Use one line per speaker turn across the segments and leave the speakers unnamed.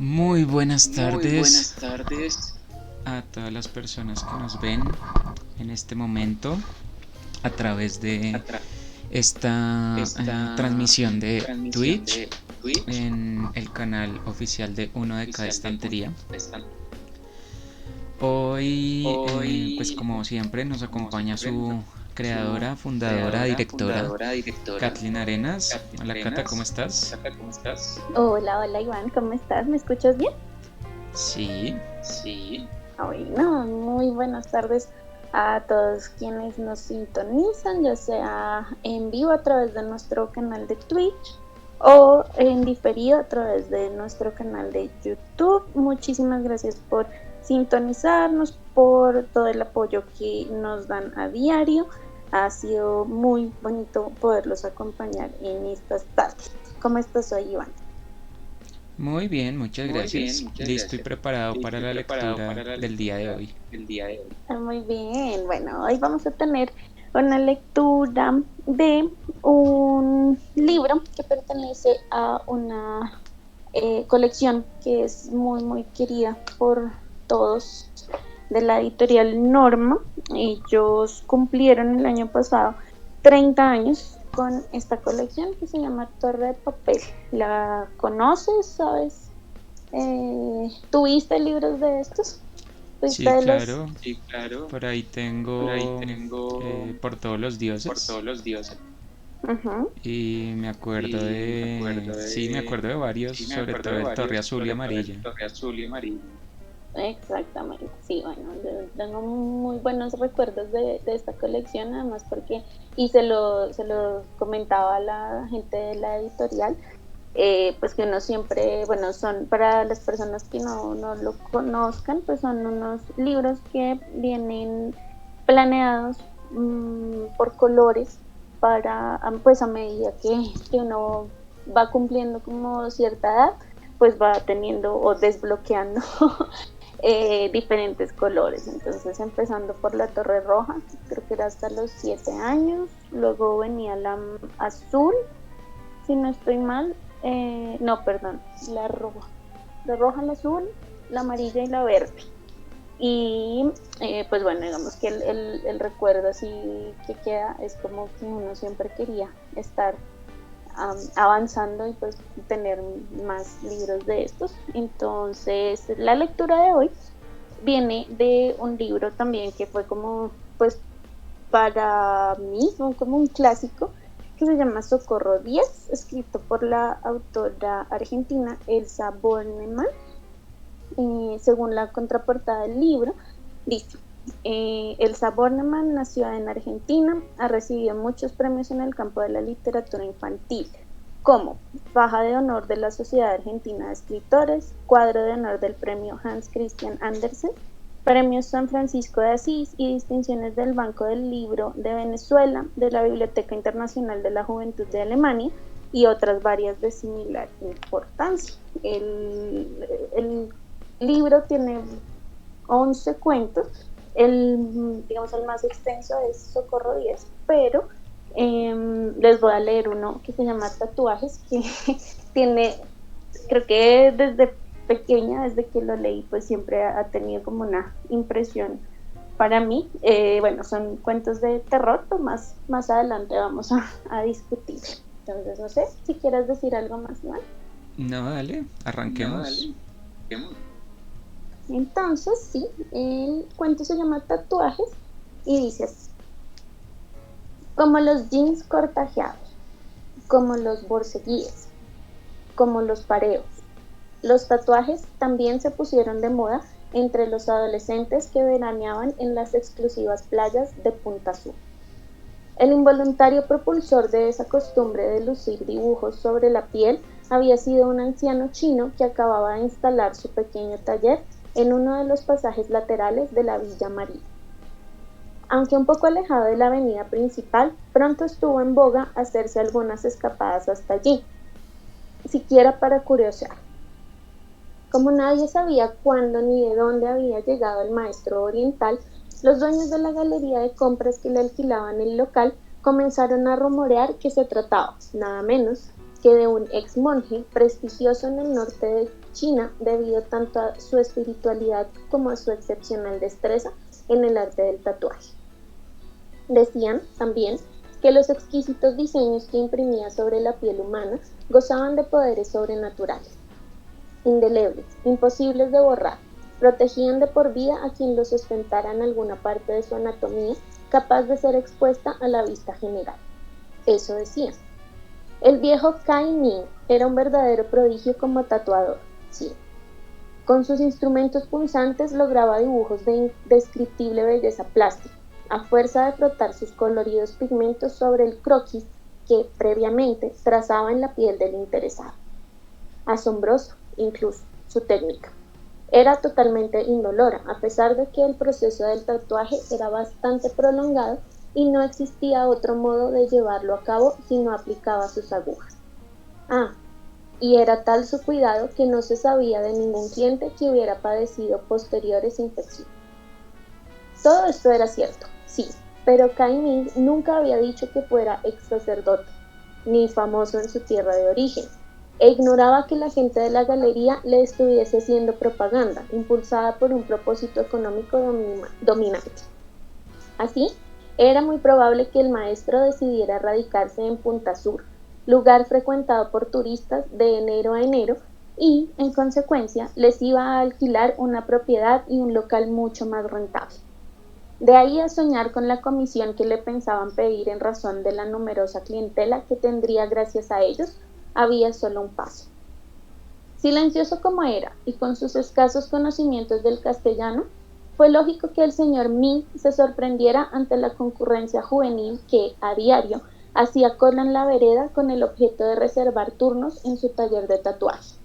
Muy buenas
Muy
tardes
buenas tardes.
a todas las personas que nos ven en este momento a través de
A tra-
esta
esta
transmisión de
transmisión
Twitch
de Twitch
en el canal oficial de Uno de Cada
oficial de uno
Estantería.
de esta.
Hoy, pues
Hoy,
como siempre, nos
como
acompaña
siempre, nos
su
su
creadora, fundadora,
creadora,
directora,
fundadora, directora,
Kathleen Arenas.
Katy
Hola Cata, ¿cómo
Arenas.
estás?
Cata, ¿cómo estás?
Hola, hola Iván, ¿cómo estás? ¿Me escuchas bien?
Sí,
Sí.
Bueno, muy buenas tardes a todos quienes nos sintonizan, ya sea en vivo a través de nuestro canal de Twitch o en diferido a través de nuestro canal de YouTube. Muchísimas gracias por sintonizarnos, por todo el apoyo que nos dan a diario. Ha sido muy bonito poderlos acompañar en estas tardes. ¿Cómo estás hoy, Iván?
muy bien, muchas
Muy bien,
gracias.
muchas
Listo y
gracias.
preparado para
Estoy
la
preparado
lectura
para la
del día de
lectura
hoy.
del día de hoy.
Muy bien, bueno, hoy vamos a tener una lectura de un libro que pertenece a una colección que es muy, muy querida por todos de la editorial Norma. Ellos cumplieron el año pasado 30 años con esta colección que se llama Torre de Papel. ¿La conoces? ¿Sabes? ¿Tuviste libros de estos? ¿Tuviste
Sí,
de los...
claro,
Sí, claro.
por ahí
Por ahí
tengo
tengo
Por todos los
por
dioses
todos los dioses.
Ujú.
y me acuerdo
Y me acuerdo
sí, me
de,
acuerdo de varios,
sí, me
sobre
acuerdo
todo
de
el Torre
varios,
Azul y
sobre todo el
Amarilla.
Torre Azul y Amarillo.
Exactamente, sí, bueno, yo tengo muy buenos recuerdos de esta colección, además porque, y se lo comentaba a la gente de la editorial, pues que uno siempre, bueno, son para las personas que no lo conozcan, pues son unos libros que vienen planeados por colores para, pues a medida que uno va cumpliendo como cierta edad, pues va teniendo o desbloqueando diferentes colores. Entonces, empezando por la torre roja, creo que era hasta los 7 años, luego venía la azul, si no estoy mal, no, perdón, la roja, la azul, la amarilla y la verde. Y pues bueno, digamos que el recuerdo así que queda es como que uno siempre quería estar avanzando y pues tener más libros de estos. Entonces, la lectura de hoy viene de un libro también que fue como, pues para mí, como un clásico, que se llama Socorro 10, escrito por la autora argentina Elsa Bornemann. Según la contraportada del libro, dice, Elsa Bornemann nació en Argentina, ha recibido muchos premios en el campo de la literatura infantil, como Faja de Honor de la Sociedad Argentina de Escritores, Cuadro de Honor del Premio Hans Christian Andersen, Premios San Francisco de Asís y distinciones del Banco del Libro de Venezuela, de la Biblioteca Internacional de la Juventud de Alemania y otras varias de similar importancia. El libro tiene 11 cuentos, digamos, el más extenso es Socorro 10, pero les voy a leer uno que se llama Tatuajes, que tiene, creo que desde pequeña, desde que lo leí, pues siempre ha tenido como una impresión para mí. Bueno, son cuentos de terror, pero más adelante vamos a discutir. Entonces, no sé si quieres decir algo más, ¿no?
No, dale,
No,
arranquemos.
dale. Vemos.
Entonces, sí, el cuento se llama Tatuajes y dice así, como los jeans cortajeados, como los borceguíes, como los pareos. Los tatuajes también se pusieron de moda entre los adolescentes que veraneaban en las exclusivas playas de Punta Sur. El involuntario propulsor de esa costumbre de lucir dibujos sobre la piel había sido un anciano chino que acababa de instalar su pequeño taller en uno de los pasajes laterales de la Villa María. Aunque un poco alejado de la avenida principal, pronto estuvo en boga hacerse algunas escapadas hasta allí, siquiera para curiosear. Como nadie sabía cuándo ni de dónde había llegado el maestro oriental, los dueños de la galería de compras que le alquilaban el local comenzaron a rumorear que se trataba, nada menos, que de un ex monje prestigioso en el norte china debido tanto a su espiritualidad como a su excepcional destreza en el arte del tatuaje. Decían también que los exquisitos diseños que imprimía sobre la piel humana gozaban de poderes sobrenaturales, indelebles, imposibles de borrar, protegían de por vida a quien los ostentara en alguna parte de su anatomía capaz de ser expuesta a la vista general. Eso decían. El viejo Kai Ming era un verdadero prodigio como tatuador, sí. Con sus instrumentos punzantes lograba dibujos de indescriptible belleza plástica, a fuerza de frotar sus coloridos pigmentos sobre el croquis que previamente trazaba en la piel del interesado. Asombroso, incluso, su técnica. Era totalmente indolora, a pesar de que el proceso del tatuaje era bastante prolongado y no existía otro modo de llevarlo a cabo si no aplicaba sus agujas. Y era tal su cuidado que no se sabía de ningún cliente que hubiera padecido posteriores infecciones. Todo esto era cierto, sí, pero Kai Ming nunca había dicho que fuera ex sacerdote, ni famoso en su tierra de origen, e ignoraba que la gente de la galería le estuviese haciendo propaganda, impulsada por un propósito económico dominante. Así, era muy probable que el maestro decidiera radicarse en Punta Sur, lugar frecuentado por turistas de enero a enero, y, en consecuencia, les iba a alquilar una propiedad y un local mucho más rentable. De ahí a soñar con la comisión que le pensaban pedir en razón de la numerosa clientela que tendría gracias a ellos, había solo un paso. Silencioso como era, y con sus escasos conocimientos del castellano, fue lógico que el señor Ming se sorprendiera ante la concurrencia juvenil que, a diario, hacía cola en la vereda con el objeto de reservar turnos en su taller de tatuaje.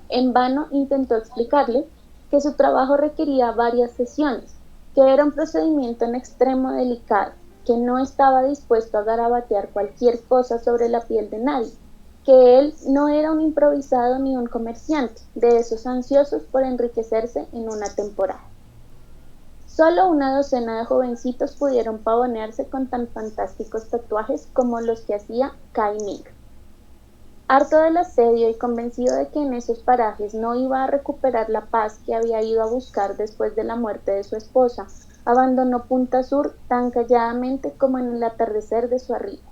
En vano intentó explicarle que su trabajo requería varias sesiones, que era un procedimiento en extremo delicado, que no estaba dispuesto a garabatear cualquier cosa sobre la piel de nadie, que él no era un improvisado ni un comerciante, de esos ansiosos por enriquecerse en una temporada. Solo una docena de jovencitos pudieron pavonearse con tan fantásticos tatuajes como los que hacía Kai Ming. Harto del asedio y convencido de que en esos parajes no iba a recuperar la paz que había ido a buscar después de la muerte de su esposa, abandonó Punta Sur tan calladamente como en el atardecer de su arribo.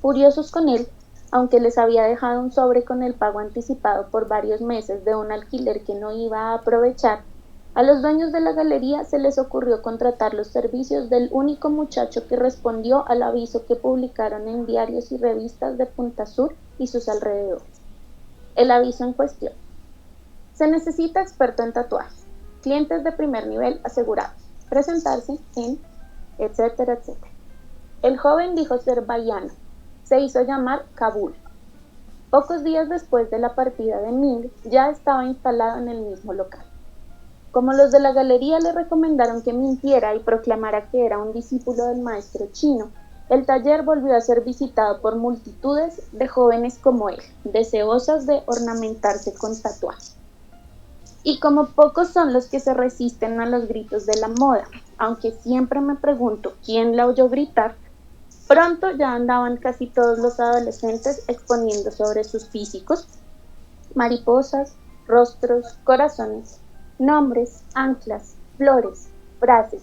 Furiosos con él, aunque les había dejado un sobre con el pago anticipado por varios meses de un alquiler que no iba a aprovechar, a los dueños de la galería se les ocurrió contratar los servicios del único muchacho que respondió al aviso que publicaron en diarios y revistas de Punta Sur y sus alrededores. El aviso en cuestión: se necesita experto en tatuajes, clientes de primer nivel asegurados, presentarse en, etcétera, etcétera. El joven dijo ser bahiano, se hizo llamar Kabul. Pocos días después de la partida de Ming, ya estaba instalado en el mismo local. Como los de la galería le recomendaron que mintiera y proclamara que era un discípulo del maestro chino, el taller volvió a ser visitado por multitudes de jóvenes como él, deseosas de ornamentarse con tatuajes. Y como pocos son los que se resisten a los gritos de la moda, aunque siempre me pregunto quién la oyó gritar, pronto ya andaban casi todos los adolescentes exponiendo sobre sus físicos mariposas, rostros, corazones, nombres, anclas, flores, frases,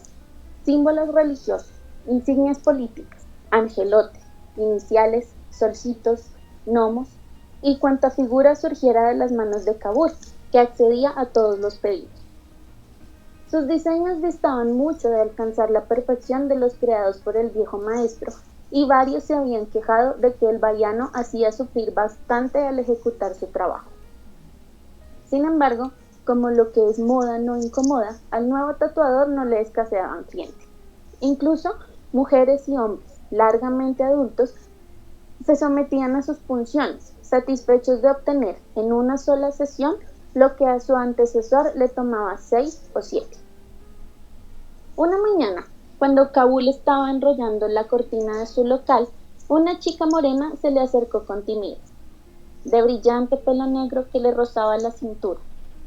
símbolos religiosos, insignias políticas, angelotes, iniciales, solcitos, gnomos y cuanta figura surgiera de las manos de Kabul, que accedía a todos los pedidos. Sus diseños distaban mucho de alcanzar la perfección de los creados por el viejo maestro, y varios se habían quejado de que el bahiano hacía sufrir bastante al ejecutar su trabajo. Sin embargo, como lo que es moda no incomoda, al nuevo tatuador no le escaseaban clientes. Incluso mujeres y hombres, largamente adultos, se sometían a sus punciones, satisfechos de obtener en una sola sesión lo que a su antecesor le tomaba 6 o 7. Una mañana, cuando Kabul estaba enrollando la cortina de su local, una chica morena se le acercó con timidez, de brillante pelo negro que le rozaba la cintura,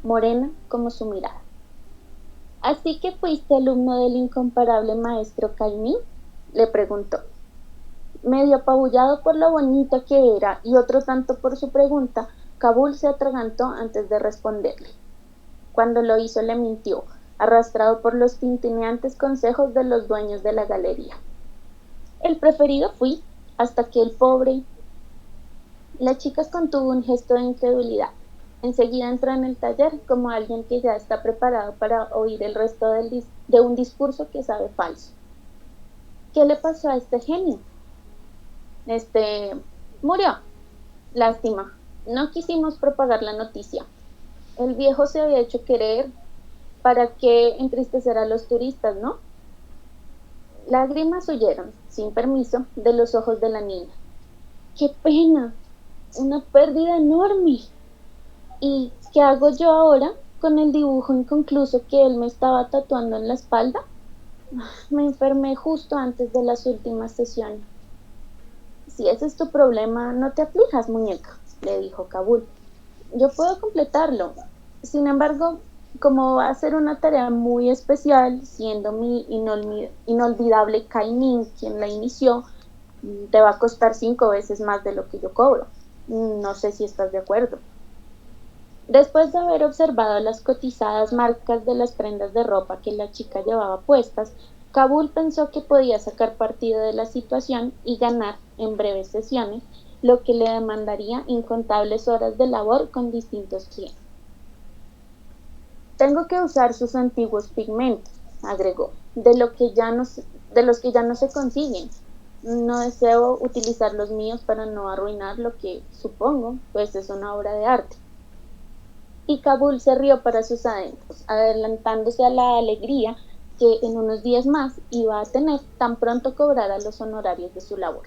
morena como su mirada. ¿Así que fuiste alumno del incomparable maestro Kai Ming?, le preguntó. Medio apabullado por lo bonito que era y otro tanto por su pregunta, Kabul se atragantó antes de responderle. Cuando lo hizo le mintió, arrastrado por los tintineantes consejos de los dueños de la galería. El preferido fui, hasta que el pobre... La chica contuvo un gesto de incredulidad. Enseguida entró en el taller como alguien que ya está preparado para oír el resto de un discurso que sabe falso. ¿Qué le pasó a este genio? Murió. Lástima. No quisimos propagar la noticia. El viejo se había hecho querer. ¿Para qué entristecer a los turistas, no? Lágrimas huyeron, sin permiso, de los ojos de la niña. ¡Qué pena! Una pérdida enorme. ¿Y qué hago yo ahora con el dibujo inconcluso que él me estaba tatuando en la espalda? Me enfermé justo antes de las últimas sesiones. Si ese es tu problema, no te aflijas, muñeca, le dijo Kabul. Yo puedo completarlo. Sin embargo, como va a ser una tarea muy especial, siendo mi inolvidable Kainin quien la inició, te va a costar 5 veces más de lo que yo cobro. No sé si estás de acuerdo. Después de haber observado las cotizadas marcas de las prendas de ropa que la chica llevaba puestas, Kabul pensó que podía sacar partido de la situación y ganar, en breves sesiones, lo que le demandaría incontables horas de labor con distintos clientes. Tengo que usar sus antiguos pigmentos, agregó, de los que ya no se consiguen. No deseo utilizar los míos para no arruinar lo que, supongo, pues es una obra de arte. Y Kabul se rió para sus adentros, adelantándose a la alegría que en unos días más iba a tener tan pronto cobrara los honorarios de su labor.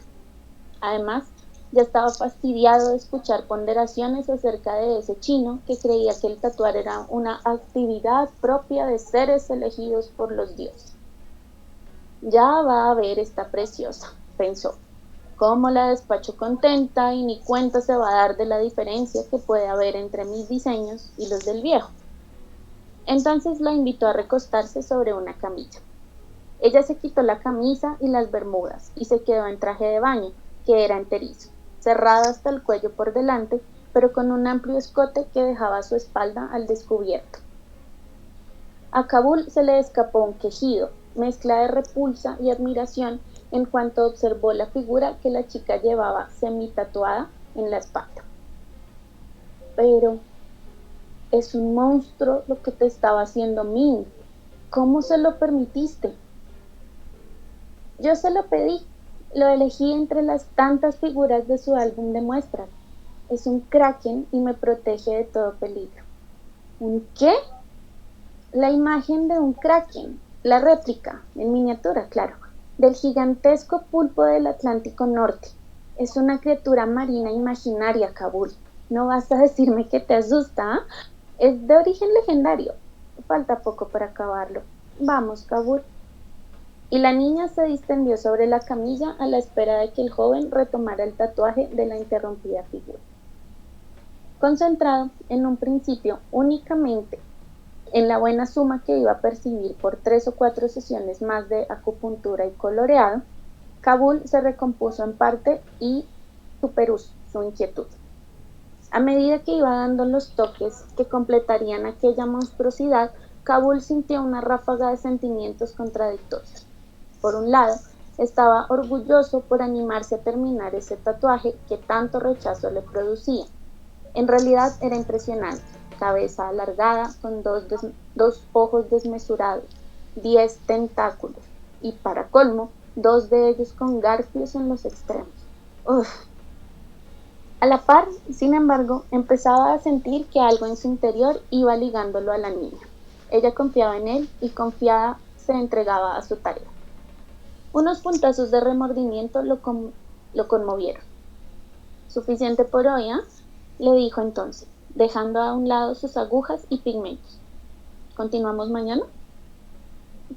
Además, ya estaba fastidiado de escuchar ponderaciones acerca de ese chino que creía que el tatuar era una actividad propia de seres elegidos por los dioses. Ya va a ver esta preciosa, pensó. Cómo la despacho contenta y ni cuenta se va a dar de la diferencia que puede haber entre mis diseños y los del viejo. Entonces la invitó a recostarse sobre una camilla. Ella se quitó la camisa y las bermudas y se quedó en traje de baño, que era enterizo, cerrado hasta el cuello por delante, pero con un amplio escote que dejaba su espalda al descubierto. A Kabul se le escapó un quejido, mezcla de repulsa y admiración, en cuanto observó la figura que la chica llevaba semitatuada en la espalda. Pero es un monstruo lo que te estaba haciendo Min. ¿Cómo se lo permitiste? Yo se lo pedí. Lo elegí entre las tantas figuras de su álbum de muestras. Es un kraken y me protege de todo peligro. ¿Un qué? La imagen de un kraken, la réplica, en miniatura, claro, del gigantesco pulpo del Atlántico Norte. Es una criatura marina imaginaria, Kabul. No vas a decirme que te asusta, ¿eh? Es de origen legendario. Falta poco para acabarlo. Vamos, Kabul. Y la niña se distendió sobre la camilla a la espera de que el joven retomara el tatuaje de la interrumpida figura. Concentrado, en un principio, únicamente en la buena suma que iba a percibir por 3 o 4 sesiones más de acupuntura y coloreado, Kabul se recompuso en parte y superó su inquietud. A medida que iba dando los toques que completarían aquella monstruosidad, Kabul sintió una ráfaga de sentimientos contradictorios. Por un lado, estaba orgulloso por animarse a terminar ese tatuaje que tanto rechazo le producía. En realidad era impresionante. Cabeza alargada con dos ojos desmesurados, 10 tentáculos y, para colmo, 2 de ellos con garfios en los extremos. Uf. A la par, sin embargo, empezaba a sentir que algo en su interior iba ligándolo a la niña. Ella confiaba en él y confiada se entregaba a su tarea. Unos puntazos de remordimiento lo conmovieron. Suficiente por hoy, ¿eh? Le dijo entonces, dejando a un lado sus agujas y pigmentos. ¿Continuamos mañana?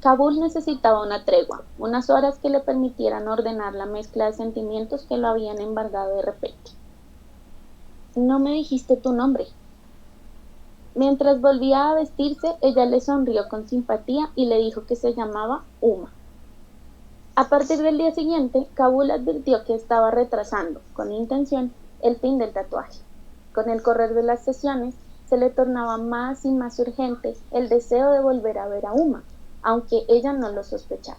Kabul necesitaba una tregua, unas horas que le permitieran ordenar la mezcla de sentimientos que lo habían embargado de repente. No me dijiste tu nombre. Mientras volvía a vestirse, ella le sonrió con simpatía y le dijo que se llamaba Uma. A partir del día siguiente, Kabul advirtió que estaba retrasando, con intención, el fin del tatuaje. Con el correr de las sesiones, se le tornaba más y más urgente el deseo de volver a ver a Uma, aunque ella no lo sospechaba.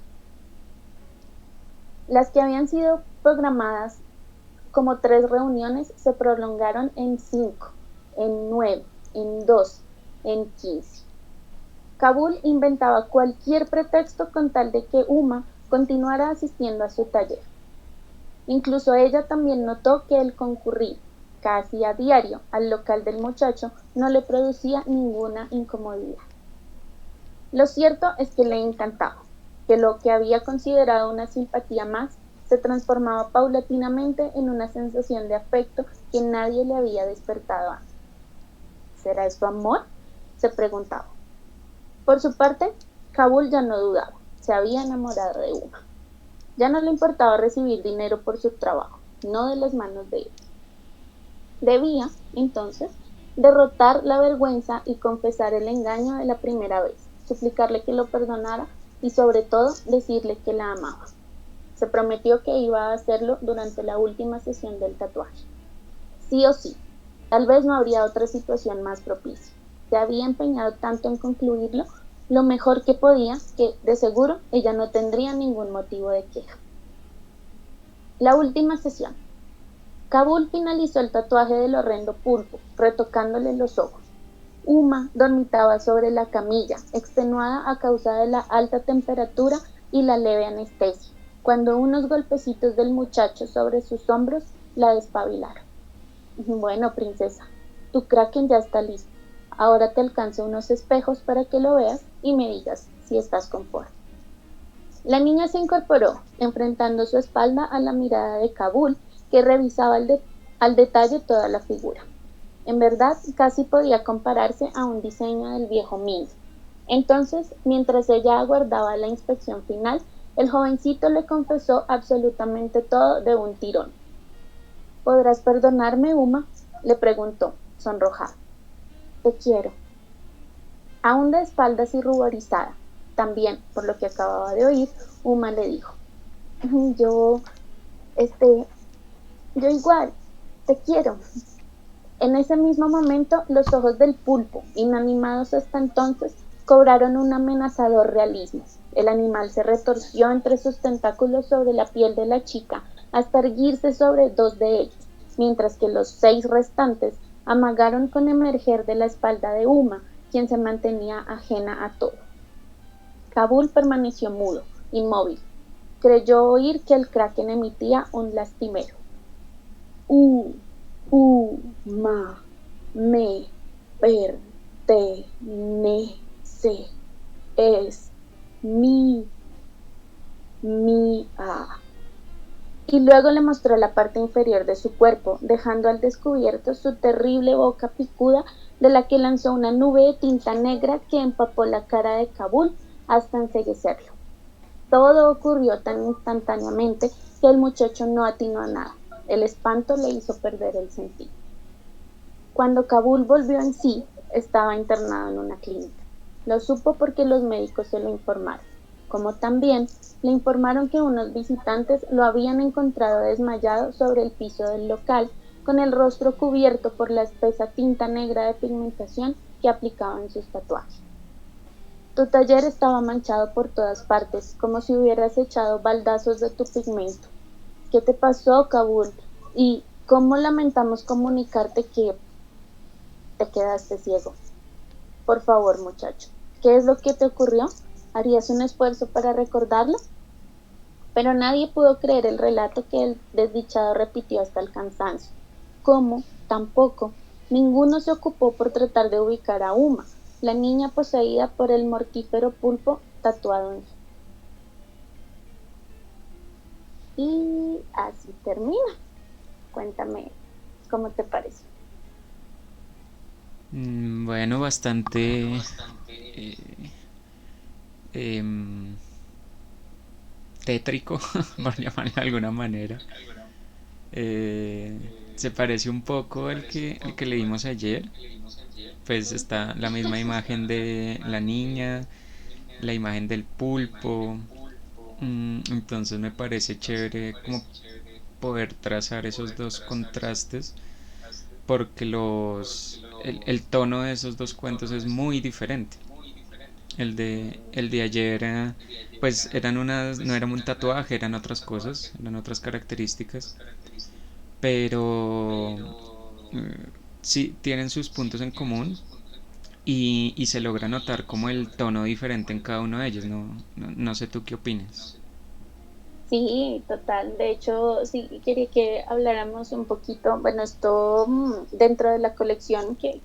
Las que habían sido programadas como 3 reuniones se prolongaron en 5, en 9, en 12, en 15. Kabul inventaba cualquier pretexto con tal de que Uma continuara asistiendo a su taller. Incluso ella también notó que el concurrir casi a diario al local del muchacho no le producía ninguna incomodidad. Lo cierto es que le encantaba, que lo que había considerado una simpatía más se transformaba paulatinamente en una sensación de afecto que nadie le había despertado antes. ¿Será esto amor?, se preguntaba. Por su parte, Kabul ya no dudaba, se había enamorado de Uma. Ya no le importaba recibir dinero por su trabajo, no de las manos de él. Debía, entonces, derrotar la vergüenza y confesar el engaño de la primera vez, suplicarle que lo perdonara y sobre todo decirle que la amaba. Se prometió que iba a hacerlo durante la última sesión del tatuaje. Sí o sí, tal vez no habría otra situación más propicia. Se había empeñado tanto en concluirlo lo mejor que podía que, de seguro, ella no tendría ningún motivo de queja. La última sesión. Kabul finalizó el tatuaje del horrendo pulpo, retocándole los ojos. Uma dormitaba sobre la camilla, extenuada a causa de la alta temperatura y la leve anestesia, cuando unos golpecitos del muchacho sobre sus hombros la despabilaron. Bueno, princesa, tu kraken ya está listo. Ahora te alcanzo unos espejos para que lo veas y me digas si estás conforme. La niña se incorporó, enfrentando su espalda a la mirada de Kabul, que revisaba al detalle toda la figura. En verdad, casi podía compararse a un diseño del viejo Ming. Entonces, mientras ella aguardaba la inspección final, el jovencito le confesó absolutamente todo de un tirón. ¿Podrás perdonarme, Uma?, le preguntó, sonrojada. Te quiero. Aún de espaldas y ruborizada, también por lo que acababa de oír, Uma le dijo, yo igual, te quiero. En ese mismo momento, los ojos del pulpo, inanimados hasta entonces, cobraron un amenazador realismo. El animal se retorció entre sus tentáculos sobre la piel de la chica hasta erguirse sobre 2 de ellos, mientras que los 6 restantes amagaron con emerger de la espalda de Uma, quien se mantenía ajena a todo. Kabul permaneció mudo, inmóvil. Creyó oír que el kraken emitía un lastimero. Ma, me, pertenece, es mía. Y luego le mostró la parte inferior de su cuerpo, dejando al descubierto su terrible boca picuda, de la que lanzó una nube de tinta negra que empapó la cara de Kabul hasta enceguecerlo. Todo ocurrió tan instantáneamente que el muchacho no atinó a nada. El espanto le hizo perder el sentido. Cuando Kabul volvió en sí, estaba internado en una clínica. Lo supo porque los médicos se lo informaron, como también le informaron que unos visitantes lo habían encontrado desmayado sobre el piso del local, con el rostro cubierto por la espesa tinta negra de pigmentación que aplicaba en sus tatuajes. Tu taller estaba manchado por todas partes, como si hubieras echado baldazos de tu pigmento. ¿Qué te pasó, Kabul? ¿Y cómo lamentamos comunicarte que te quedaste ciego? Por favor, muchacho, ¿qué es lo que te ocurrió? ¿Harías un esfuerzo para recordarlo? Pero nadie pudo creer el relato que el desdichado repitió hasta el cansancio. ¿Cómo? Tampoco. Ninguno se ocupó por tratar de ubicar a Uma, la niña poseída por el mortífero pulpo tatuado en ella. Y así termina. Cuéntame, ¿cómo te parece?
Bueno, bastante tétrico, por llamarlo de alguna manera. Se parece un poco al que leímos ayer. Pues está la misma imagen de la niña, la imagen del pulpo. Entonces me parece chévere como poder trazar esos dos contrastes porque el tono de esos dos cuentos es muy diferente. El de ayer, pues no era un tatuaje, eran otras cosas, eran otras características, pero sí tienen sus puntos en común y se logra notar como el tono diferente en cada uno de ellos. No sé tú qué opinas.
Sí, total. De hecho, sí quería que habláramos un poquito, bueno, esto dentro de la colección que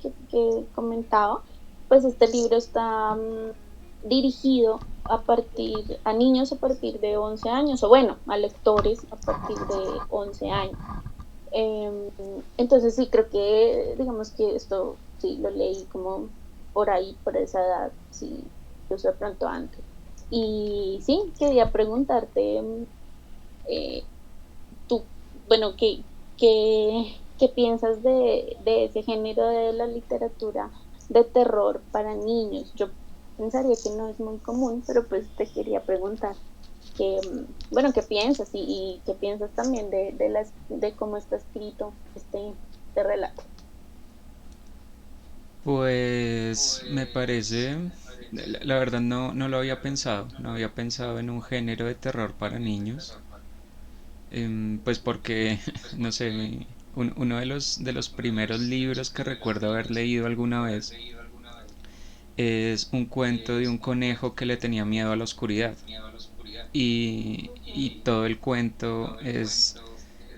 comentaba, pues este libro está dirigido a niños a partir de 11 años, o bueno, a lectores a partir de 11 años. Em, entonces sí, creo que, digamos que esto sí lo leí como por ahí, por esa edad, sí, incluso de pronto antes. Y sí, quería preguntarte, eh, tú, bueno, qué piensas de ese género de la literatura de terror para niños? Yo pensaría que no es muy común, pero pues te quería preguntar bueno, qué piensas y qué piensas también de cómo está escrito este relato.
Pues me parece, la verdad no lo había pensado, no había pensado en un género de terror para niños, pues porque, no sé, uno de los primeros libros que recuerdo haber leído alguna vez es un cuento de un conejo que le tenía miedo a la oscuridad y todo el cuento es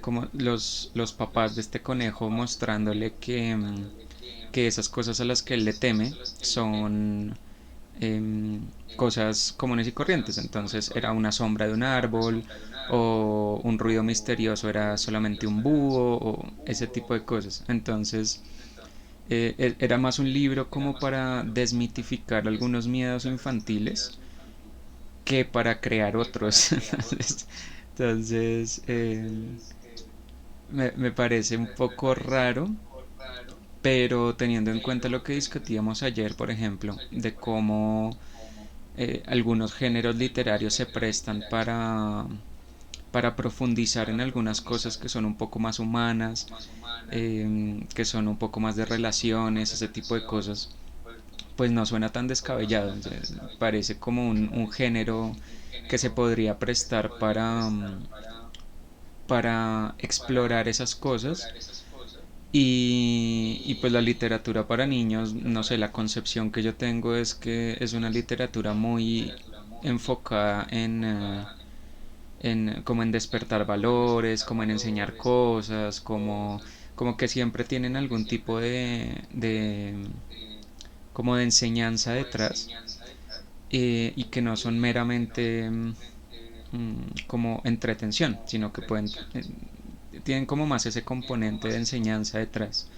como los papás de este conejo mostrándole que esas cosas a las que él le teme son eh, cosas comunes y corrientes. Entonces era una sombra de un árbol o un ruido misterioso era solamente un búho o ese tipo de cosas. Entonces era más un libro como para desmitificar algunos miedos infantiles que para crear otros. Entonces me parece un poco raro, pero teniendo en cuenta lo que discutíamos ayer, por ejemplo, de cómo algunos géneros literarios se prestan para profundizar en algunas cosas que son un poco más humanas, que son un poco más de relaciones, ese tipo de cosas, pues no suena tan descabellado. Entonces, parece como un género que se podría prestar para explorar esas cosas y pues la literatura para niños, no sé, la concepción que yo tengo es que es una literatura muy enfocada como en despertar valores, como en enseñar cosas, como que siempre tienen algún tipo como de enseñanza detrás y que no son meramente como entretención, sino que tienen como más ese componente de enseñanza detrás.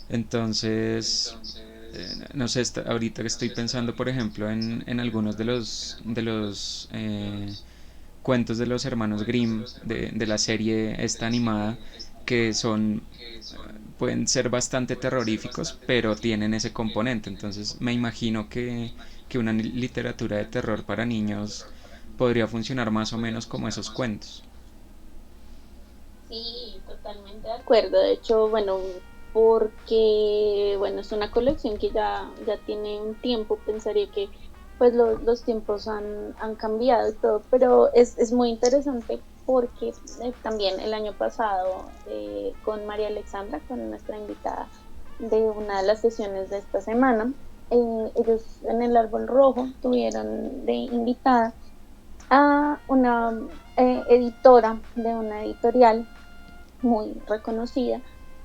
Entonces, no sé, ahorita que estoy pensando, por ejemplo, en algunos de los cuentos de los hermanos Grimm, de la serie esta animada, que pueden ser bastante terroríficos, pero tienen ese componente. Entonces, me imagino que una literatura de terror para niños podría funcionar más o menos como esos cuentos.
Sí, totalmente de acuerdo. De hecho, bueno, porque, bueno, es una colección que ya tiene un tiempo, pensaría que pues los tiempos han cambiado y todo, pero es muy interesante porque también el año pasado con María Alexandra, con nuestra invitada de una de las sesiones de esta semana, ellos en el Árbol Rojo tuvieron de invitada a una editora de una editorial muy reconocida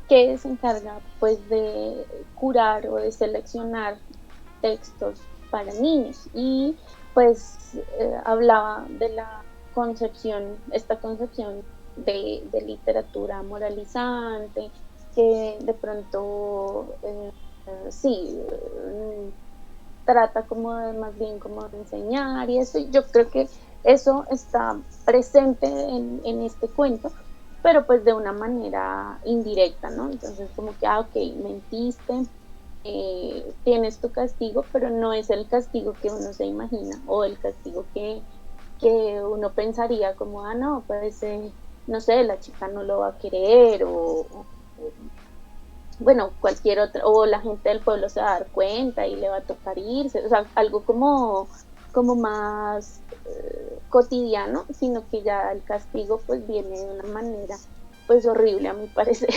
que se encarga pues de curar o de seleccionar textos para niños y pues hablaba de la esta concepción de literatura moralizante que de pronto sí trata como de más bien como de enseñar y eso, y yo creo que eso está presente en este cuento, pero pues de una manera indirecta, ¿no? Entonces como que, ok, mentiste, tienes tu castigo, pero no es el castigo que uno se imagina o el castigo que uno pensaría como, no, pues no sé, la chica no lo va a querer bueno, cualquier otra, o la gente del pueblo se va a dar cuenta y le va a tocar irse, o sea, algo como más cotidiano, sino que ya el castigo pues viene de una manera pues horrible a mi parecer,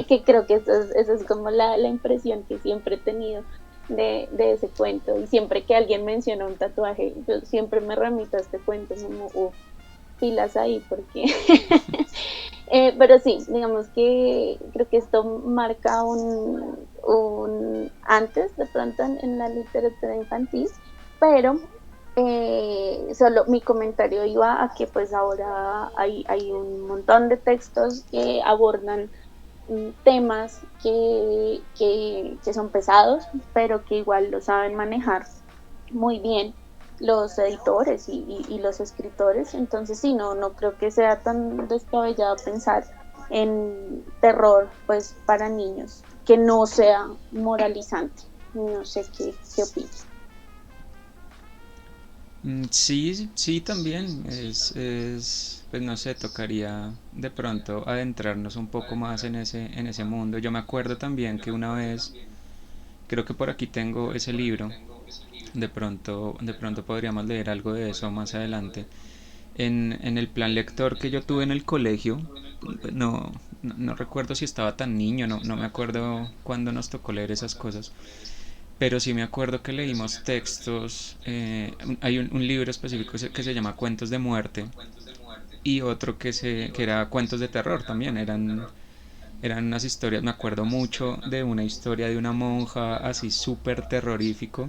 que creo que eso es como la impresión que siempre he tenido de ese cuento, y siempre que alguien menciona un tatuaje, yo siempre me remito a este cuento como, pilas ahí, porque pero sí, digamos que creo que esto marca un antes de pronto en la literatura infantil, pero solo mi comentario iba a que pues ahora hay un montón de textos que abordan temas que son pesados, pero que igual lo saben manejar muy bien los editores y los escritores. Entonces sí, no creo que sea tan descabellado pensar en terror pues para niños que no sea moralizante. No sé qué opinas.
Sí, sí, también pues no sé, tocaría de pronto adentrarnos un poco más en ese mundo. Yo me acuerdo también que una vez, creo que por aquí tengo ese libro, de pronto podríamos leer algo de eso más adelante. En el plan lector que yo tuve en el colegio, no recuerdo si estaba tan niño, no me acuerdo cuándo nos tocó leer esas cosas, pero sí me acuerdo que leímos textos, hay un libro específico que se llama Cuentos de Muerte y otro que era Cuentos de Terror también, eran unas historias, me acuerdo mucho de una historia de una monja así súper terrorífico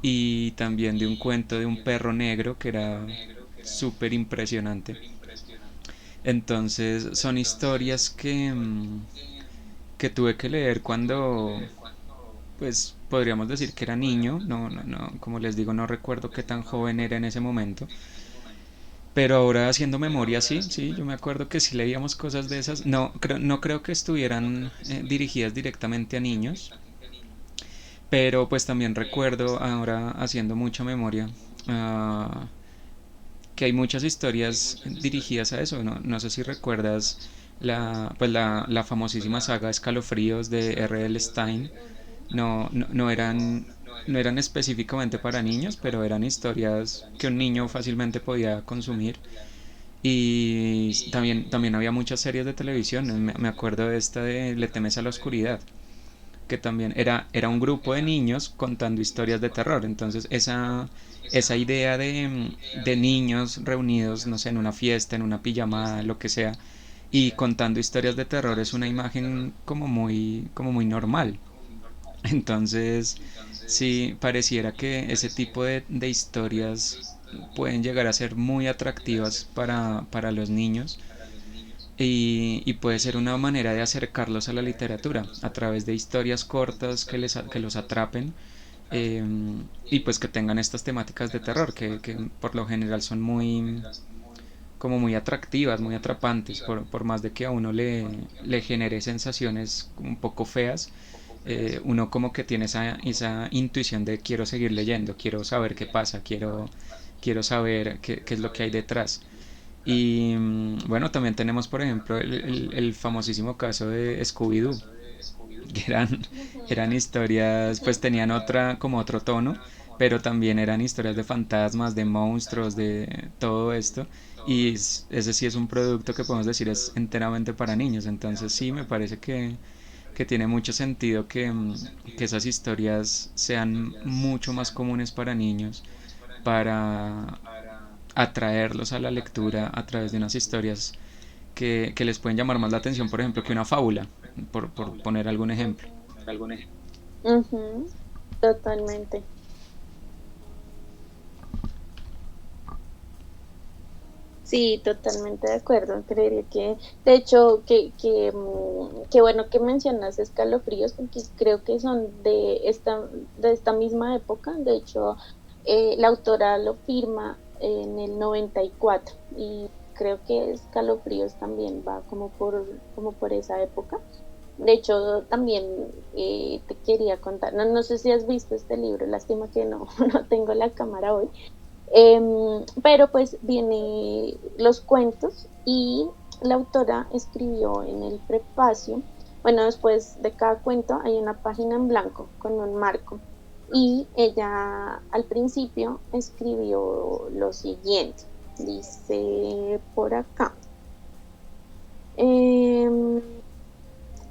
y también de un cuento de un perro negro que era súper impresionante. Entonces son historias que tuve que leer cuando, pues podríamos decir que era niño, como les digo, no recuerdo qué tan joven era en ese momento, pero ahora haciendo memoria, sí, sí, yo me acuerdo que sí leíamos cosas de esas, no creo que estuvieran dirigidas directamente a niños, pero pues también recuerdo ahora haciendo mucha memoria que hay muchas historias dirigidas a eso, no sé si recuerdas la famosísima saga Escalofríos de R.L. Stein, no eran no eran específicamente para niños, pero eran historias que un niño fácilmente podía consumir. Y también había muchas series de televisión. Me acuerdo de esta de Le temes a la oscuridad, que también era un grupo de niños contando historias de terror. Entonces esa idea de niños reunidos, no sé, en una fiesta, en una pijamada, lo que sea, y contando historias de terror es una imagen como muy normal. Entonces, sí, pareciera que ese tipo de historias pueden llegar a ser muy atractivas para los niños y puede ser una manera de acercarlos a la literatura a través de historias cortas que los atrapen eh, y pues que tengan estas temáticas de terror que por lo general son como muy atractivas, muy atrapantes, por más de que a uno le genere sensaciones un poco feas, uno como que tiene esa intuición de quiero seguir leyendo, quiero saber qué pasa, quiero saber qué es lo que hay detrás. Y bueno, también tenemos, por ejemplo, el famosísimo caso de Scooby-Doo, que eran historias, pues tenían como otro tono, pero también eran historias de fantasmas, de monstruos, de todo esto. Y ese sí es un producto que podemos decir es enteramente para niños. Entonces sí, me parece que tiene mucho sentido que esas historias sean mucho más comunes para niños, para atraerlos a la lectura a través de unas historias que les pueden llamar más la atención, por ejemplo, que una fábula, por poner algún ejemplo.
Ujú, totalmente. Sí, totalmente de acuerdo. Creería que, de hecho, que bueno que mencionas escalofríos, porque creo que son de esta misma época. De hecho, la autora lo firma en el 94 y creo que escalofríos también va como por esa época. De hecho, también te quería contar, no sé si has visto este libro, lástima que no, no tengo la cámara hoy, pero pues viene los cuentos y la autora escribió en el prefacio Bueno, después de cada cuento hay una página en blanco con un marco. Y ella al principio escribió lo siguiente. Dice por acá. em,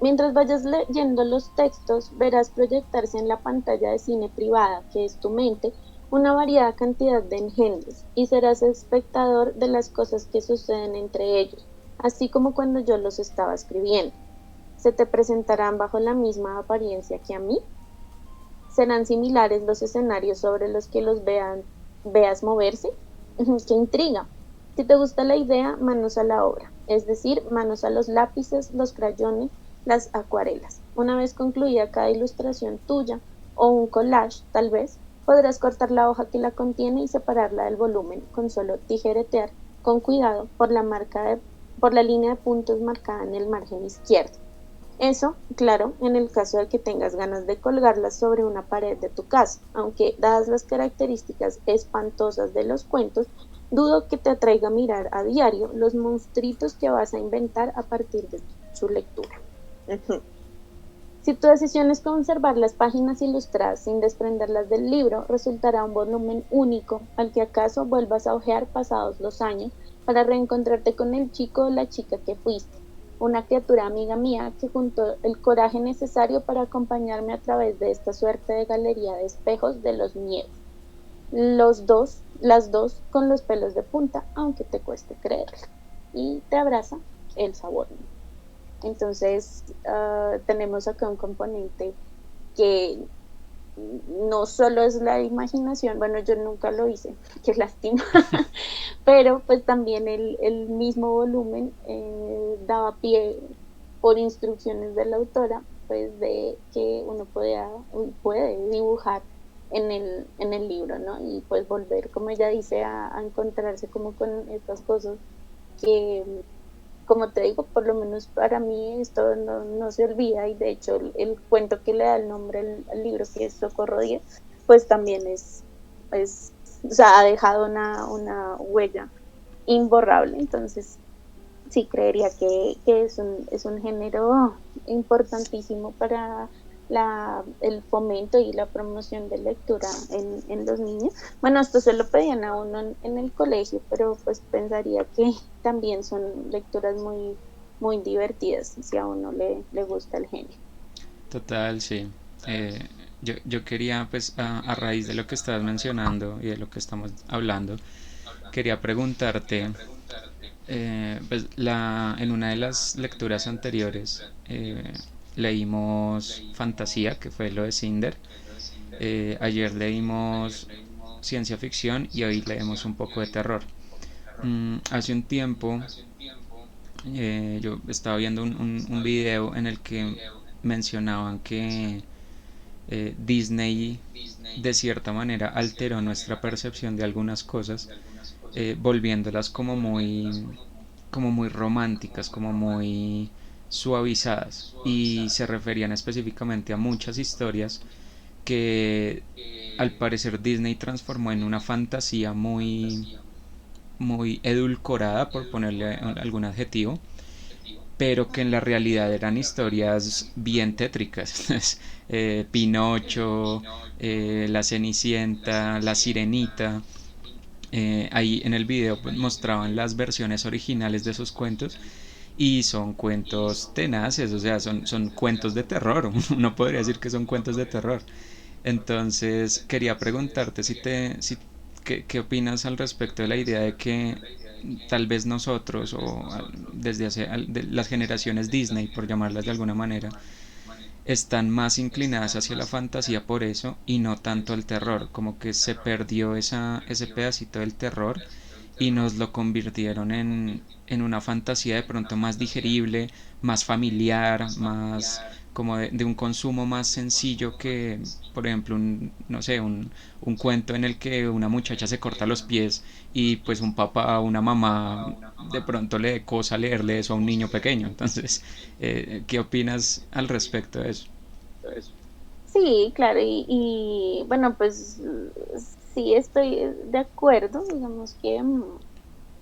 Mientras vayas leyendo los textos, verás proyectarse en la pantalla de cine privada, que es tu mente, una variada cantidad de engendros, y serás espectador de las cosas que suceden entre ellos, así como cuando yo los estaba escribiendo. ¿Se te presentarán bajo la misma apariencia que a mí? ¿Serán similares los escenarios sobre los que veas moverse? ¡Qué intriga! Si te gusta la idea, manos a la obra, es decir, manos a los lápices, los crayones, las acuarelas. Una vez concluida cada ilustración tuya o un collage, tal vez, podrás cortar la hoja que la contiene y separarla del volumen con solo tijeretear con cuidado por la línea de puntos marcada en el margen izquierdo. Eso, claro, en el caso de que tengas ganas de colgarlas sobre una pared de tu casa, aunque dadas las características espantosas de los cuentos, dudo que te atraiga mirar a diario los monstruitos que vas a inventar a partir de su lectura. Si tu decisión es conservar las páginas ilustradas sin desprenderlas del libro, resultará un volumen único al que acaso vuelvas a hojear pasados los años para reencontrarte con el chico o la chica que fuiste, una criatura amiga mía que juntó el coraje necesario para acompañarme a través de esta suerte de galería de espejos de los miedos. Las dos con los pelos de punta, aunque te cueste creerlo. Y te abraza el sabor. Entonces, tenemos acá un componente que no solo es la imaginación, bueno, yo nunca lo hice, qué lástima, pero pues también el mismo volumen daba pie por instrucciones de la autora, pues de que uno puede dibujar en el libro, ¿no? Y pues volver, como ella dice, a encontrarse como con estas cosas que, como te digo, por lo menos para mí esto no se olvida, y de hecho el cuento que le da el nombre al libro, que es Socorro 10, pues también es, o sea, ha dejado una huella imborrable. Entonces sí creería que es un género importantísimo para el fomento y la promoción de lectura en los niños. Bueno, esto se lo pedían a uno en el colegio, pero pues pensaría que también son lecturas muy divertidas si a uno le gusta el género.
Total, sí. Yo quería, pues, a raíz de lo que estabas mencionando y de lo que estamos hablando, quería preguntarte, pues, en una de las lecturas anteriores leímos fantasía, que fue lo de Cinder. Ayer leímos ciencia ficción y hoy leemos un poco de terror. Hace un tiempo yo estaba viendo un video en el que mencionaban que Disney de cierta manera alteró nuestra percepción de algunas cosas, volviéndolas como muy románticas, como muy suavizadas, y se referían específicamente a muchas historias que al parecer Disney transformó en una fantasía muy edulcorada, por ponerle algún adjetivo, pero que en la realidad eran historias bien tétricas. Pinocho, la Cenicienta, la Sirenita. Ahí en el video pues, mostraban las versiones originales de esos cuentos y son cuentos tenaces, o sea, son cuentos de terror. Uno podría decir que son cuentos de terror. Entonces quería preguntarte qué opinas al respecto de la idea de que tal vez nosotros o desde de las generaciones Disney, por llamarlas de alguna manera, están más inclinadas hacia la fantasía por eso y no tanto al terror, como que se perdió ese pedacito del terror y nos lo convirtieron en una fantasía de pronto más digerible, más familiar, más como de un consumo más sencillo que, por ejemplo, no sé, un cuento en el que una muchacha se corta los pies y pues un papá o una mamá de pronto le cosa leerle eso a un niño pequeño. Entonces, ¿qué opinas al respecto de eso?
Sí, claro, bueno, pues sí estoy de acuerdo, digamos que,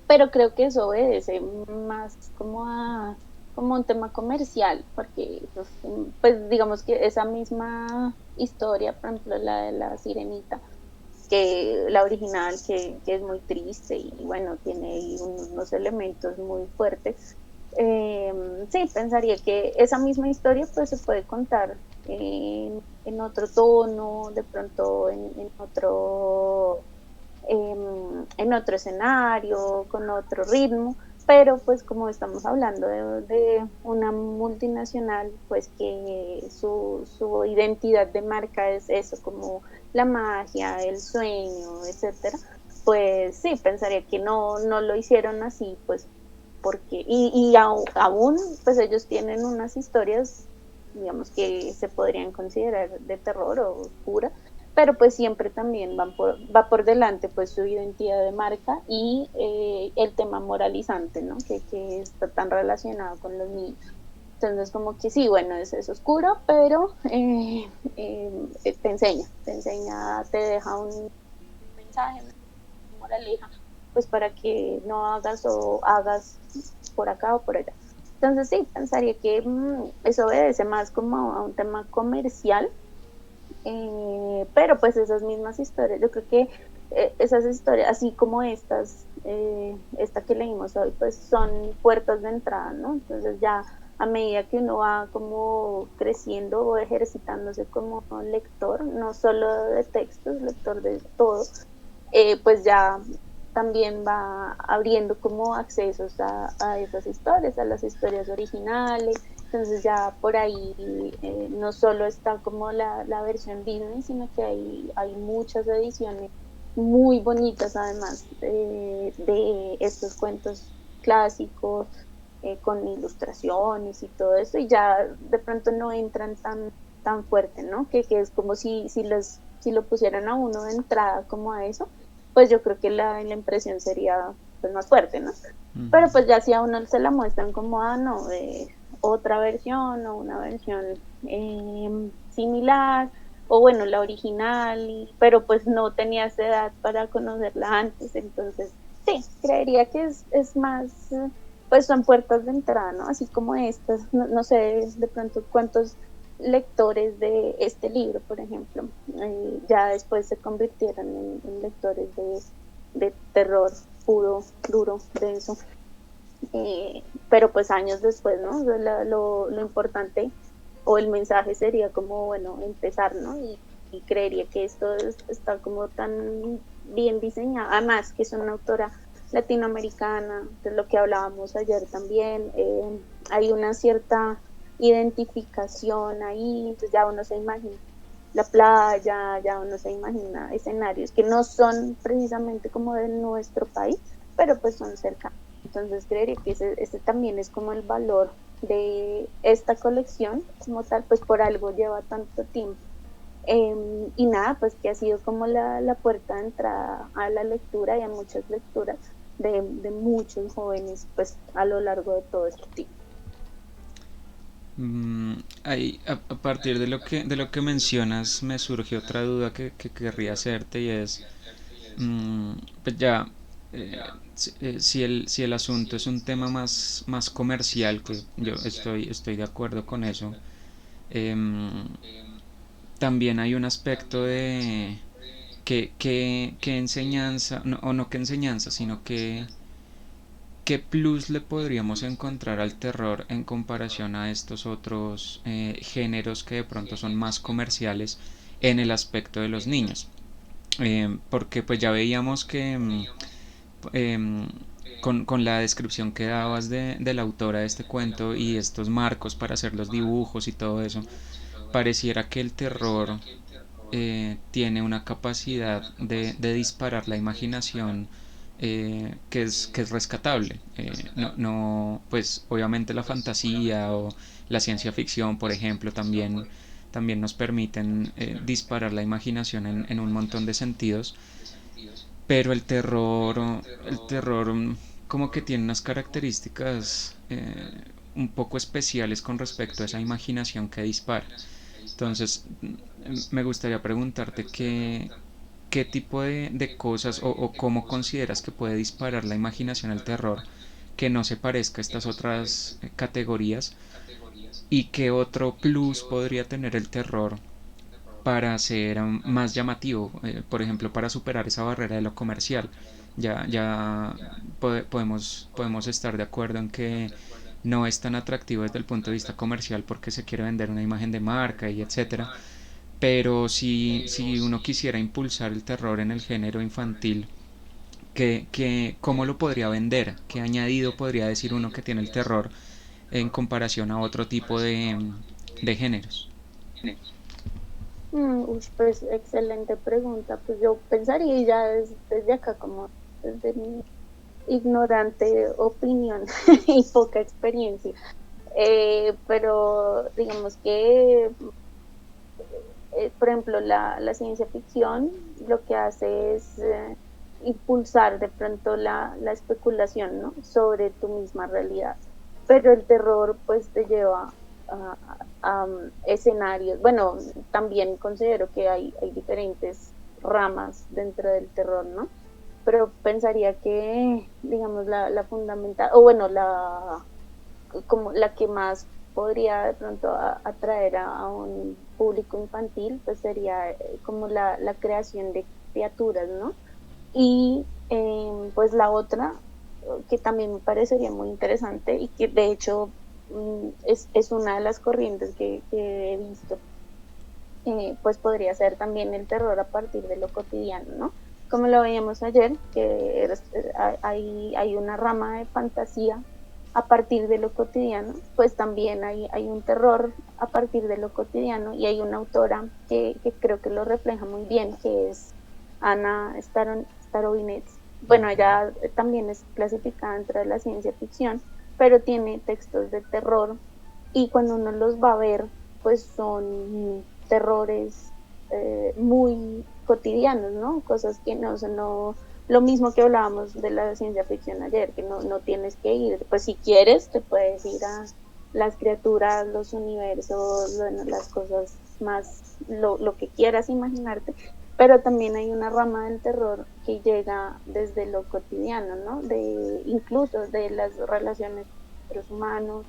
pero creo que eso obedece más como como un tema comercial, porque pues digamos que esa misma historia, por ejemplo, la de la Sirenita, que la original, que es muy triste y bueno, tiene ahí unos elementos muy fuertes. Sí, pensaría que esa misma historia pues se puede contar en otro tono, de pronto en otro escenario, con otro ritmo, pero pues como estamos hablando de una multinacional, pues que su identidad de marca es eso, como la magia, el sueño, etcétera, pues sí, pensaría que no lo hicieron así, pues porque, aún, pues ellos tienen unas historias, digamos, que se podrían considerar de terror o oscura, pero pues siempre también va por delante pues su identidad de marca y el tema moralizante, ¿no? Que está tan relacionado con los niños. Entonces como que sí, bueno, es oscuro, pero te enseña, te deja un mensaje, una moraleja, pues para que no hagas o hagas por acá o por allá. Entonces sí, pensaría que eso obedece más como a un tema comercial, pero pues esas mismas historias, yo creo que esas historias, así como esta que leímos hoy, pues son puertas de entrada, ¿no? Entonces ya a medida que uno va como creciendo o ejercitándose como lector, no solo de textos, lector de todo, pues ya también va abriendo como accesos a esas historias, a las historias originales. Entonces ya por ahí no solo está como la versión Disney, sino que hay muchas ediciones muy bonitas además de estos cuentos clásicos, con ilustraciones y todo eso, y ya de pronto no entran tan fuerte, ¿no? Que es como si lo pusieran a uno de entrada como a eso, pues yo creo que la impresión sería pues más fuerte, ¿no? Pero pues ya si a uno se la muestran como, no, otra versión o una versión similar, o bueno, la original, pero pues no tenía esa edad para conocerla antes, entonces sí, creería que es más, pues son puertas de entrada, ¿no? Así como estas, no sé de pronto cuántos lectores de este libro, por ejemplo, ya después se convirtieron en lectores de terror puro, duro, denso, pero pues años después, ¿no? O sea, lo importante o el mensaje sería como, bueno, empezar, ¿no? Y creería que esto está como tan bien diseñado, además que es una autora latinoamericana, de lo que hablábamos ayer también, hay una cierta identificación ahí, entonces ya uno se imagina la playa, ya uno se imagina escenarios que no son precisamente como de nuestro país, pero pues son cercanos. Entonces creería que ese también es como el valor de esta colección como tal, pues por algo lleva tanto tiempo. Y nada, pues que ha sido como la puerta de entrada a la lectura y a muchas lecturas de muchos jóvenes pues a lo largo de todo este tiempo.
Ahí, a partir de lo que mencionas me surge otra duda que querría hacerte y es, mm, pues ya, si el asunto es un tema más comercial, que yo estoy de acuerdo con eso, em, también hay un aspecto de que enseñanza, no, o no que enseñanza, sino que ¿qué plus le podríamos encontrar al terror en comparación a estos otros géneros que de pronto son más comerciales en el aspecto de los niños? Porque pues ya veíamos que eh, con la descripción que dabas de la autora de este cuento y estos marcos para hacer los dibujos y todo eso, pareciera que el terror tiene una capacidad de disparar la imaginación que es rescatable. No, pues obviamente la fantasía o la ciencia ficción, por ejemplo, también nos permiten disparar la imaginación en un montón de sentidos, pero el terror como que tiene unas características un poco especiales con respecto a esa imaginación que dispara. Entonces, me gustaría preguntarte qué tipo de cosas o cómo consideras que puede disparar la imaginación al terror que no se parezca a estas otras categorías, y qué otro plus podría tener el terror para ser más llamativo, por ejemplo, para superar esa barrera de lo comercial. Ya podemos estar de acuerdo en que no es tan atractivo desde el punto de vista comercial porque se quiere vender una imagen de marca y etcétera. Pero si uno quisiera impulsar el terror en el género infantil, ¿cómo lo podría vender? ¿Qué añadido podría decir uno que tiene el terror en comparación a otro tipo de géneros?
Pues excelente pregunta. Pues yo pensaría ya desde acá, como desde mi ignorante opinión y poca experiencia. Pero digamos que, por ejemplo, la ciencia ficción lo que hace es impulsar de pronto la especulación, ¿no? Sobre tu misma realidad. Pero el terror pues te lleva a escenarios. Bueno, también considero que hay diferentes ramas dentro del terror, ¿no? Pero pensaría que, digamos, la fundamental, o bueno, como la que más podría de pronto atraer a un público infantil, pues sería como la creación de criaturas, ¿no? Y pues la otra, que también me parecería muy interesante y que de hecho es una de las corrientes que he visto, pues podría ser también el terror a partir de lo cotidiano, ¿no? Como lo veíamos ayer, que hay una rama de fantasía a partir de lo cotidiano, pues también hay un terror a partir de lo cotidiano y hay una autora que creo que lo refleja muy bien, que es Anna Starobinets. Bueno, ella también es clasificada dentro de la ciencia ficción, pero tiene textos de terror y cuando uno los va a ver, pues son terrores muy cotidianos, ¿no? Cosas que no, lo mismo que hablábamos de la ciencia ficción ayer, que no tienes que ir, pues si quieres te puedes ir a las criaturas, los universos, bueno, las cosas más, lo que quieras imaginarte, pero también hay una rama del terror que llega desde lo cotidiano, ¿no? Incluso de las relaciones entre los humanos.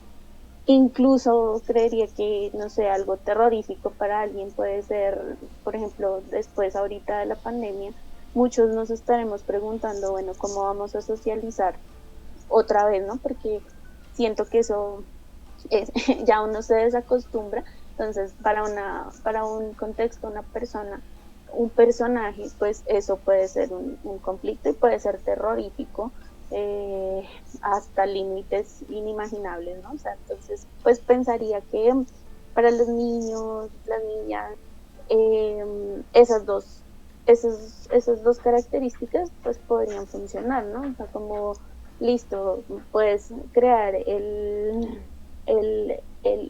Incluso creería que, no sé, algo terrorífico para alguien puede ser, por ejemplo, después ahorita de la pandemia, muchos nos estaremos preguntando, bueno, ¿cómo vamos a socializar otra vez, no? Porque siento que eso es, ya uno se desacostumbra, entonces para un contexto, una persona, un personaje, pues eso puede ser un conflicto y puede ser terrorífico, hasta límites inimaginables, ¿no? O sea, entonces, pues pensaría que para los niños, las niñas, esas esas dos características, pues podrían funcionar, ¿no? O sea, como, listo, puedes crear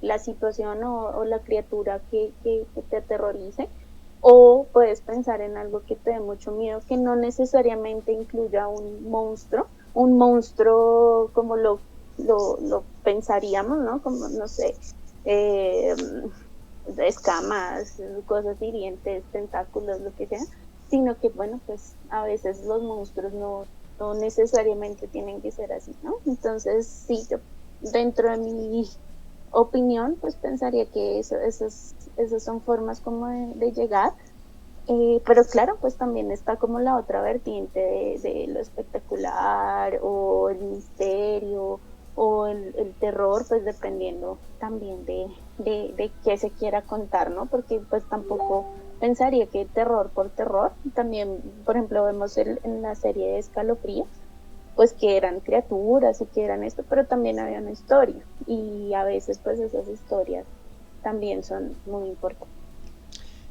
la situación o la criatura que te aterrorice, o puedes pensar en algo que te dé mucho miedo, que no necesariamente incluya un monstruo como lo pensaríamos, ¿no? Como, no sé, eh, escamas, cosas hirientes, tentáculos, lo que sea, sino que, bueno, pues a veces los monstruos no necesariamente tienen que ser así, ¿no? Entonces, sí, yo, dentro de mi opinión, pues pensaría que esas son formas como de llegar, pero claro, pues también está como la otra vertiente de lo espectacular o el misterio o el terror, pues dependiendo también de qué se quiera contar, ¿no? Porque pues tampoco pensaría que terror por terror, también, por ejemplo, vemos en la serie de Escalofrío, pues que eran criaturas y que eran esto, pero también había una historia y a veces pues esas historias también son muy importantes.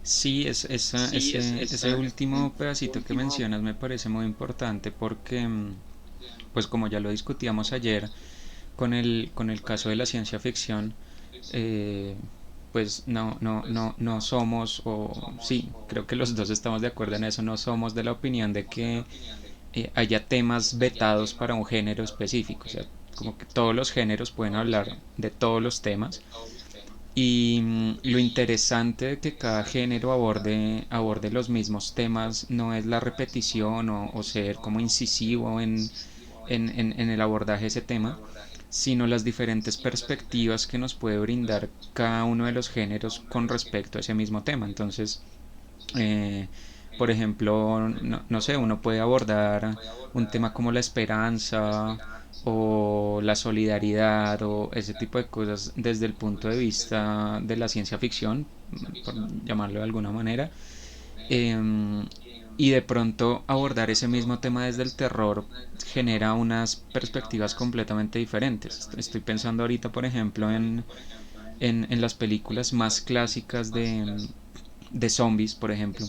Sí, ese último pedacito que mencionas me parece muy importante porque, pues como ya lo discutíamos ayer con el caso de la ciencia ficción, eh, pues no somos, o sí, creo que los dos estamos de acuerdo en eso, no somos de la opinión de que haya temas vetados para un género específico, o sea, como que todos los géneros pueden hablar de todos los temas, y lo interesante de que cada género aborde los mismos temas no es la repetición o ser como incisivo en el abordaje de ese tema, sino las diferentes perspectivas que nos puede brindar cada uno de los géneros con respecto a ese mismo tema. Entonces, eh, por ejemplo, no sé, uno puede abordar un tema como la esperanza o la solidaridad o ese tipo de cosas desde el punto de vista de la ciencia ficción, por llamarlo de alguna manera, eh, y de pronto abordar ese mismo tema desde el terror genera unas perspectivas completamente diferentes. Estoy pensando ahorita, por ejemplo, en las películas más clásicas de zombies, por ejemplo,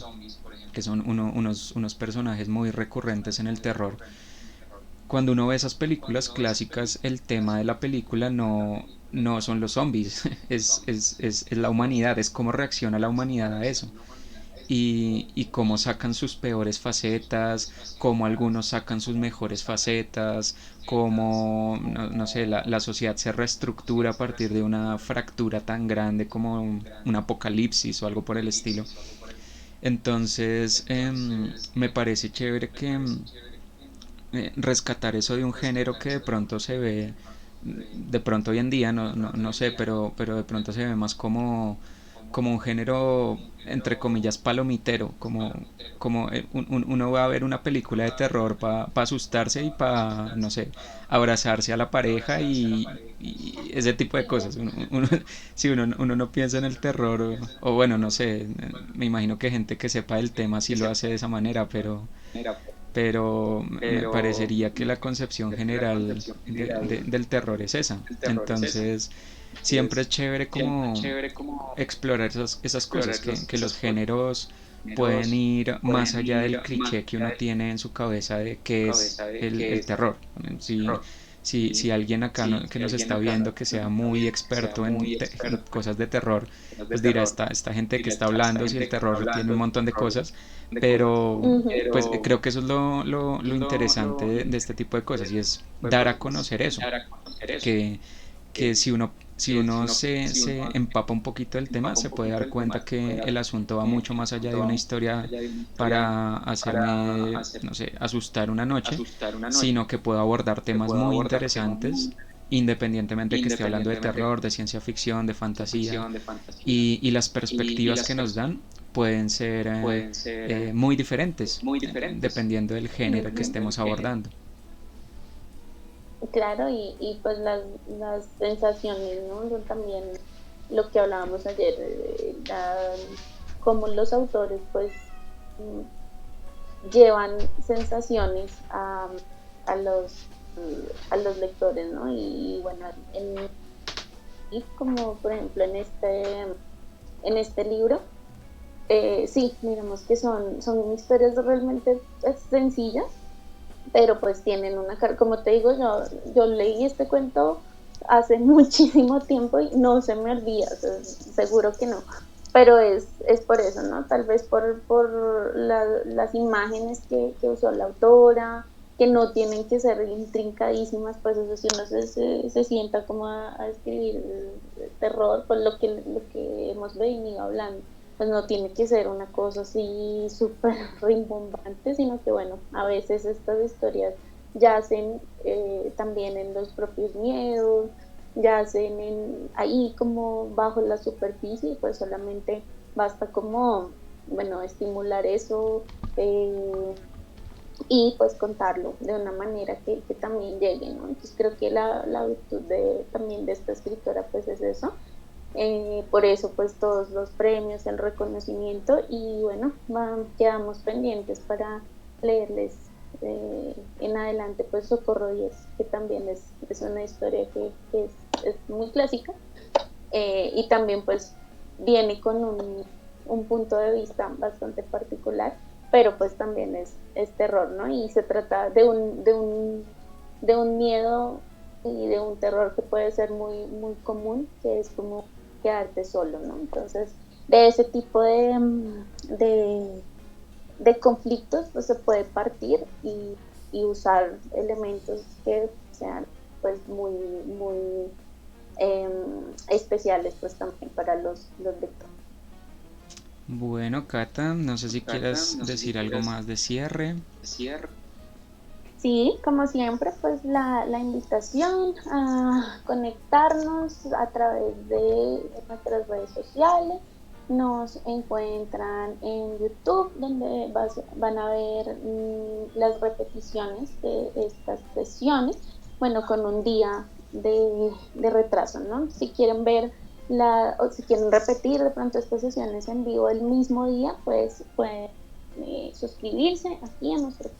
que son unos personajes muy recurrentes en el terror. Cuando uno ve esas películas clásicas, el tema de la película no son los zombies, es la humanidad, es cómo reacciona la humanidad a eso. Y cómo sacan sus peores facetas, cómo algunos sacan sus mejores facetas, cómo, no sé, la sociedad se reestructura a partir de una fractura tan grande como un apocalipsis o algo por el estilo. Entonces, me parece chévere que rescatar eso de un género que de pronto se ve, de pronto hoy en día, no sé, pero de pronto se ve más como un género, entre comillas, palomitero, como uno va a ver una película de terror para asustarse y para, no sé, abrazarse a la pareja y ese tipo de cosas. Si uno no piensa en el terror, o bueno, no sé, me imagino que gente que sepa del tema sí lo hace de esa manera, pero me parecería que la concepción general del terror es esa. Entonces, siempre es chévere como explorar esas cosas, que los géneros pueden ir más allá del cliché que uno tiene en su cabeza de qué es el terror. Si alguien acá que nos está viendo que sea muy experto en cosas de terror, pues dirá, esta gente que está hablando, si el terror tiene un montón de cosas, pero
Ujú.
pues creo que eso es lo interesante de este tipo de cosas y es dar a conocer eso, que, que si uno se empapa un poquito del tema, se puede dar cuenta que el asunto va mucho más allá de una historia para hacerme, no sé, asustar una noche, sino que puedo abordar temas muy interesantes, independientemente que esté hablando de terror, de ciencia ficción, de fantasía, y las perspectivas que nos dan pueden ser muy diferentes, dependiendo del género que
Ujú.
estemos abordando.
Claro, y pues las sensaciones, ¿no? Son también lo que hablábamos ayer, cómo los autores pues mm, llevan sensaciones a a los lectores, ¿no? Y bueno, y como por ejemplo en este libro, sí, miramos que son historias realmente sencillas, pero pues tienen como te digo, yo leí este cuento hace muchísimo tiempo y no se me olvida, o sea, seguro que no, pero es por eso, ¿no? Tal vez por las imágenes que usó la autora, que no tienen que ser intrincadísimas, pues eso si uno se sienta como a escribir terror, pues lo que hemos venido hablando pues no tiene que ser una cosa así súper rimbombante, sino que bueno, a veces estas historias yacen también en los propios miedos, yacen ahí como bajo la superficie y pues solamente basta como, bueno, estimular eso y pues contarlo de una manera que también llegue, ¿no? Entonces creo que la virtud también de esta escritora pues es eso, por eso, pues todos los premios, el reconocimiento y bueno, quedamos pendientes para leerles en adelante, pues Socorro 10, que también es una historia que es muy clásica y también pues viene con un punto de vista bastante particular, pero pues también es terror, ¿no? Y se trata de un miedo y de un terror que puede ser muy común, que es como quedarte solo, ¿no? Entonces, de ese tipo de conflictos, pues se puede partir y usar elementos que sean pues muy eh, especiales pues también para los lectores.
Bueno, Cata, no sé si quieras decir algo más de cierre.
Sí, como siempre, pues la invitación a conectarnos a través de nuestras redes sociales. Nos encuentran en YouTube, donde van a ver las repeticiones de estas sesiones, bueno, con un día de retraso, ¿no? Si quieren ver o si quieren repetir de pronto estas sesiones en vivo el mismo día, pues pueden suscribirse aquí a nuestro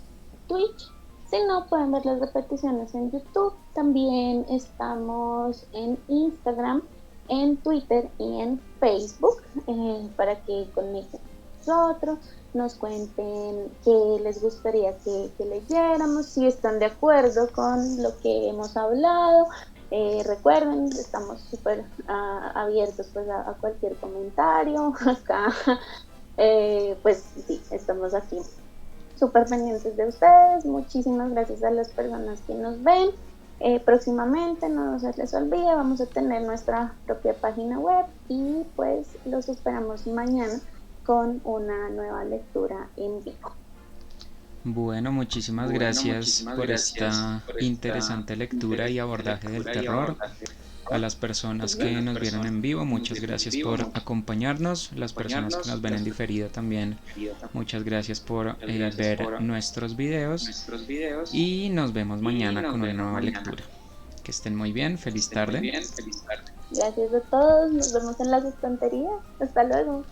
Twitch. Si no, pueden ver las repeticiones en YouTube. También estamos en Instagram, en Twitter y en Facebook para que conecten con nosotros, nos cuenten qué les gustaría que leyéramos, si están de acuerdo con lo que hemos hablado. Recuerden, estamos súper abiertos pues, a cualquier comentario. Acá, pues sí, estamos aquí súper pendientes de ustedes. Muchísimas gracias a las personas que nos ven. Próximamente, no se les olvide, vamos a tener nuestra propia página web y pues los esperamos mañana con una nueva lectura en vivo.
Bueno, muchísimas gracias por esta interesante lectura y abordaje del terror. A las personas que nos vieron en vivo, muchas gracias por acompañarnos. Las personas que nos ven en diferido también, muchas gracias por ver nuestros videos. Y nos vemos mañana con una nueva lectura. Que estén muy bien, feliz tarde.
Gracias a todos, nos vemos en las estanterías. Hasta luego.